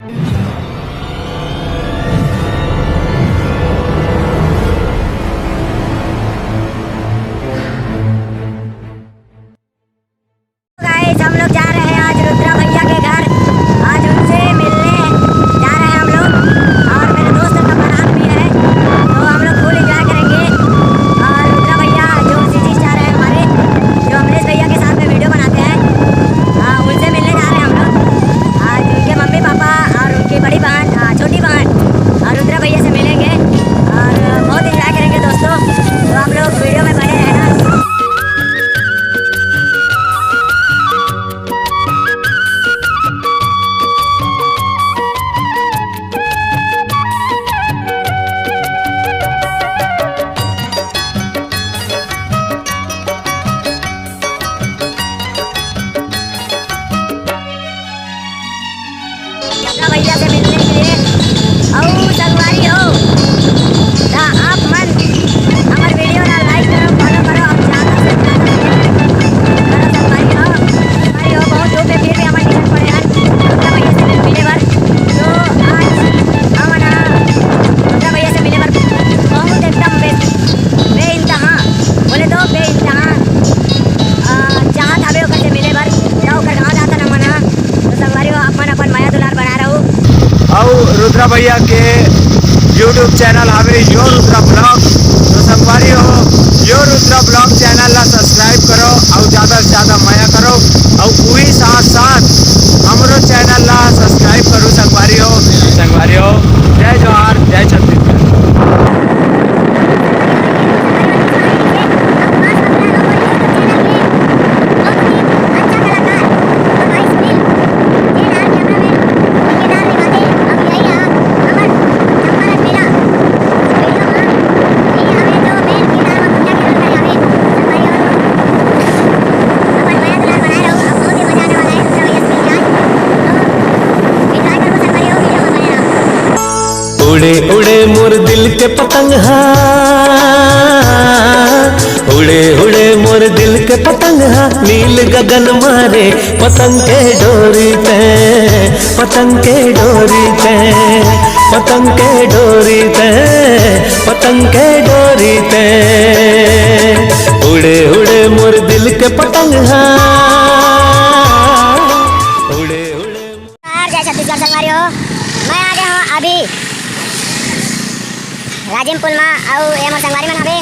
हम लोग जा रहे हैं आज रुद्रा भैया के घर। आज उनसे मिलने जा रहे हैं हम लोग, और मेरे दोस्त का बारात भी है, तो हम लोग फुल एंजॉय करेंगे। और रुद्रा भैया जो सीजी स्टार है हमारे, जो अमरीश भैया के साथ में वीडियो बनाते हैं, उनसे मिलने जा रहे हैं हम लोग। आज उनके मम्मी पापा और उनकी बड़ी बहन, छोटी बहन और रुद्रा भैया से मिलेंगे और बहुत एंजॉय करेंगे दोस्तों। तो आप लोग वीडियो में बने रहना। भैया से मिलने के लिए और संगवारी हो ता आप मन हमारे वीडियो ना लाइक करो, फॉलो करो, आप ज़्यादा से ज़्यादा करो। संगवारी हो बहुत धूप है, फिर भी हमारे निकल पड़े हैं रुद्रा भैया से मिले पर। तो आज हम ना रुद्रा भैया से मिले पर बहुत एकदम बेइंतहा बोले तो बेइंतहा चाहत हवे ओकर से मिले पर जाओ कर गाँव जाता न मना। तो संगवारी हो आप मन अपन माया दुलार बना रहो। और रुद्रा भैया के YouTube चैनल हवे यो रुद्रा ब्लॉग। तो संगवारी हो यो रुद्रा ब्लॉग चैनल ला सब्सक्राइब करो और ज़्यादा से ज़्यादा माया करो, और वही साथ साथ हमरो चैनल ला सब्सक्राइब करो। संगवारी हो जय जोहार, जय छत्तीसगढ़। उड़े उड़े मोर दिल के पतंग, उड़े उड़े मोर दिल के पतंग, नील गगन मारे पतंग के डोरी पे, पतंग के डोरी पे, पतंग के डोरी पे, पतंग के डोरी पे। उड़े उड़े मोर दिल के पतंग, उड़े उड़े। जय छत्तीसगढ़ संगवारी हो, मैं आ गया हूँ अभी राजिमपुर में। और ये मोर संगवारी मन हवे,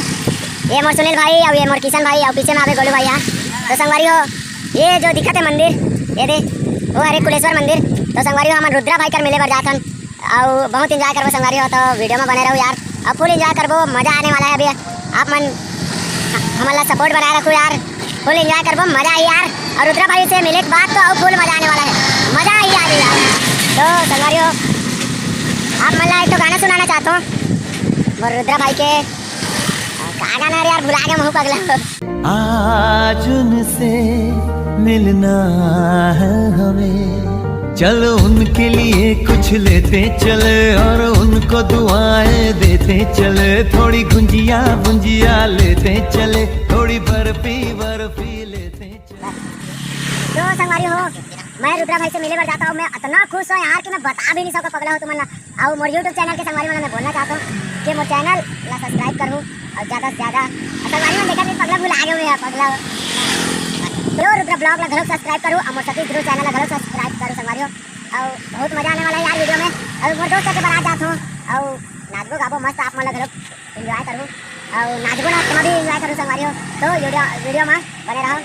ये मोर सुनील भाई और ये मोर किशन भाई और पीछे में आवे गोलू भैया। तो संगवारी हो ये जो दिखत है मंदिर, ये दे वो हरे कुलेश्वर मंदिर। तो संगवारी हो हम रुद्रा भाई कर मिले बर जाथन और बहुत एंजॉय करबो संगवारी हो। तो वीडियो में बने रहो यार, अब फुल एंजॉय करबो, मज़ा आने वाला है। अभी आप मन हमारा सपोर्ट बनाए रखो यार, फुल एंजॉय करबो, मज़ा आई यार। और रुद्रा भाई से मिले के बाद तो और फुल मज़ा आने वाला है, मज़ा आई यार यार। तो संगवारी हो आप मतलब एक तो गाना सुनाना चाहता हूँ और रुद्रा भाई के का गाना यार भुला गया मुँह पगला। आज उनसे मिलना है हमें, चलो उनके लिए कुछ लेते चले और उनको दुआएं देते चले। थोड़ी गुंजिया गुंजिया लेते चले, थोड़ी बर्फी बर्फी लेते चले। तो संगवारी हो मैं रुद्रा भाई से मिले बर जाता हूँ, मैं इतना खुश हूँ यार कि मैं बता भी नहीं सकता पगला हो तुम ना। और मोर यूट्यूब चैनल के संगवारी में मैं बोलना चाहता हूँ कि मोर चैनल ला सब्सक्राइब करूँ और ज़्यादा से ज़्यादा संगवारी में देखा पगला भूल आ गए पगला। तो रुद्रा ब्लॉग ला घरों सब्सक्राइब करूँ और मोर सतीश ध्रुव चैनल ला घरों सब्सक्राइब करूँ संगवारी हो। और बहुत मज़ा आने वाला है यार वीडियो में। और मोर दोस्त के बारात जाता हूँ और नाचबो गाबो मस्त, आप मन ला घरों एंजॉय करूँ और नाचबो ना तुम भी एंजॉय करूँ संगवारी हो। तो वीडियो में बने रहो।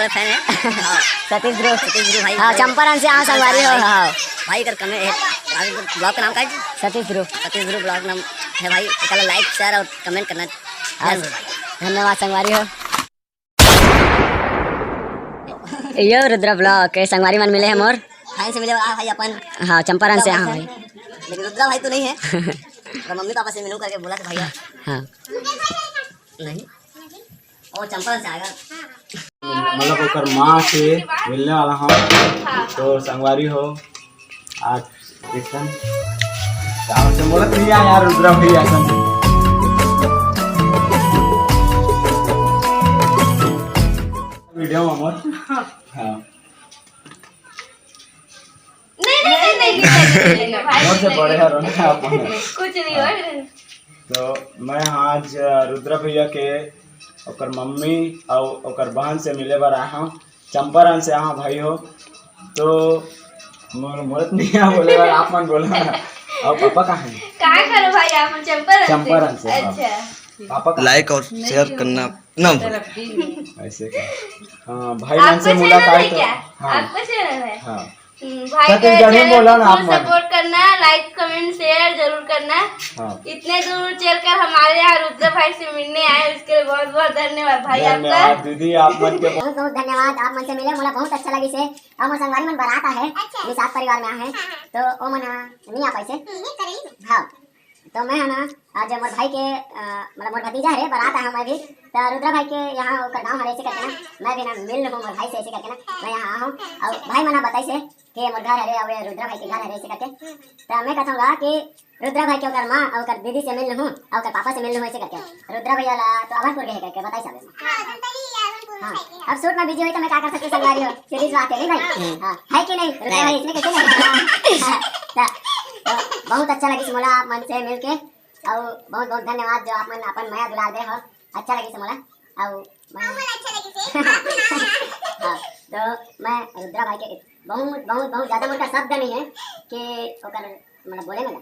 फैन है सतीश ध्रुव भाई। हाँ चंपारण से हाँ संगवारी हो। हाँ भाई कर कमेंट ब्लॉग का नाम क्या है? सतीश ध्रुव ब्लॉग नाम है भाई। लाइक शेयर और कमेंट करना। धन्यवाद संगवारी हो। यो रुद्र ब्लॉक के संगवारी मन मिले हैं मोर भाई से मिले भाई अपन। हाँ चंपारण से हाँ भाई। लेकिन रुद्रा भाई तो नहीं है। तो मम्मी पापा से मिलूं करके बोला था भैया। हाँ नहीं और चंपारण से आएगा। मतलब ओकर माँ से मिलने वाला हूँ। तो संगवारी हो आज किशन से बोलत नहीं यार रुद्रा भैया वीडियो में मोर। हाँ मोर से बड़े हैं रोना अपन। कुछ नहीं हो। तो मैं आज रुद्रा भैया के ओकर मम्मी और ओकर बहन से मिले बार आया हूँ। चंपारण से आया भाई हो। तो मोरत नहीं है बोले बार आप मन बोला। और पापा कहाँ हैं? कहाँ करो भाई आप चंपारण से। अच्छा पापा लाइक और शेयर करना ना ऐसे हाँ भाई मन से मुलाकात है क्या? हाँ आपका चैनल है। हाँ भाई का छत्तीसगढ़ी बोला ना आप चैनल सपोर्ट करना, लाइक कमेंट शेयर जरूर करना। हाँ इतने दूर चलकर हमारे यहाँ रुद्र भाई से मिलने आए उसके लिए बहुत बहुत धन्यवाद भाई आपका। धन्यवाद दीदी आप मन के बहुत बहुत धन्यवाद आप मन से मिले मोला बहुत अच्छा लगी से। और मोर संगवारी मन बारात है निषाद परिवार में आए हैं तो ओ मन नहीं आ पाई से। हाँ तो मैं है ना आज मोर भाई के मतलब मोर भतीजा है बारात आया मैं भी। तो रुद्रा भाई के यहाँ ओकर गाँव हरे ऐसे करके ना मैं भी ना मिल लूँ मोर भाई से ऐसे करके ना मैं यहाँ आया हूँ। और भाई मना बताई से कि मोर घर हरे और रुद्रा भाई के घर हरे ऐसे करके। तो मैं कहूँगा कि रुद्रा भाई के ओकर माँ और ओकर दीदी से मिल लूँ और ओकर पापा से मिल लूँ ऐसे करके। रुद्रा भैया ला तो अभनपुर गए करके बताई साहब। हाँ अब शूट में बिजी हुई तो मैं क्या कर सकती संगवारी हो सीरीज बात है नहीं भाई। हाँ है कि नहीं रुद्रा भाई इसमें कैसे नहीं। तो बहुत अच्छा लगी मोला आप मन से मिल के। और बहुत बहुत धन्यवाद जो आप मन अपन माया दुलार दे हो। अच्छा लगी मोला और हाँ तो मैं रुद्रा भाई के बहुत बहुत बहुत ज़्यादा मोटा शब्द नहीं है कि ओकर मतलब बोले में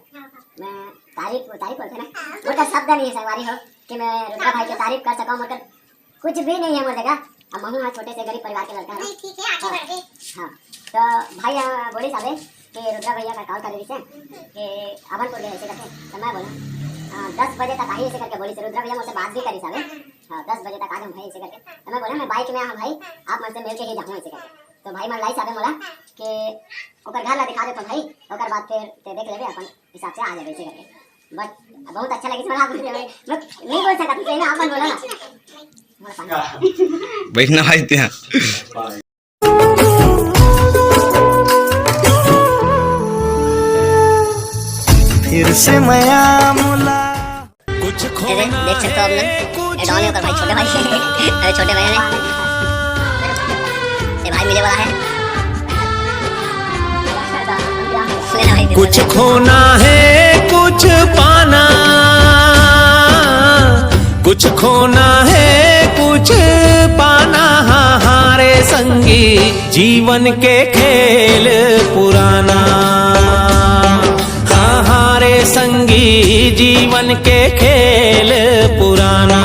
मैं तारीफ बोलते ना मोटा शब्द नहीं है संगवारी हो कि मैं रुद्रा भाई की तारीफ कर सकूँ। मतलब कुछ भी नहीं है मोर जगह। अब महू हाँ छोटे से गरीब परिवार के लड़का है। हाँ तो भाई बोली साहब कि रुद्रा भैया का कॉल कर रही थी कि अभनपुर गए ऐसे करके। तो मैं बोला 10 बजे तक आई ऐसे करके बोली से। रुद्रा भैया मुझसे बात भी करी साहब। हाँ 10 बजे तक आ जाऊँ भाई ऐसे करके। तो मैं बोला मैं बाइक में आऊँ भाई आप मुझसे मिल के ही जाऊँ ऐसे करके। तो भाई मन लाई साहब बोला कि ओकर घर ला दिखा दे तो भाई ओकर बाद फिर ते देख लेबे अपन हिसाब से आ जाए ऐसे करके। बट बहुत अच्छा लगी आप मैं नहीं बोल सकता तो आप मन बोला ना बैठना भाई ત્યાં फिर से मया मुला देख सकते हो अपने डॉन होकर भाई छोटे भाई अरे छोटे भाई ने ये भाई मिले वाला है। कुछ खोना है कुछ पाना, कुछ खोना है कुछ पाना। हारे संगी जीवन के खेल पुराना। हारे संगी जीवन के खेल पुराना।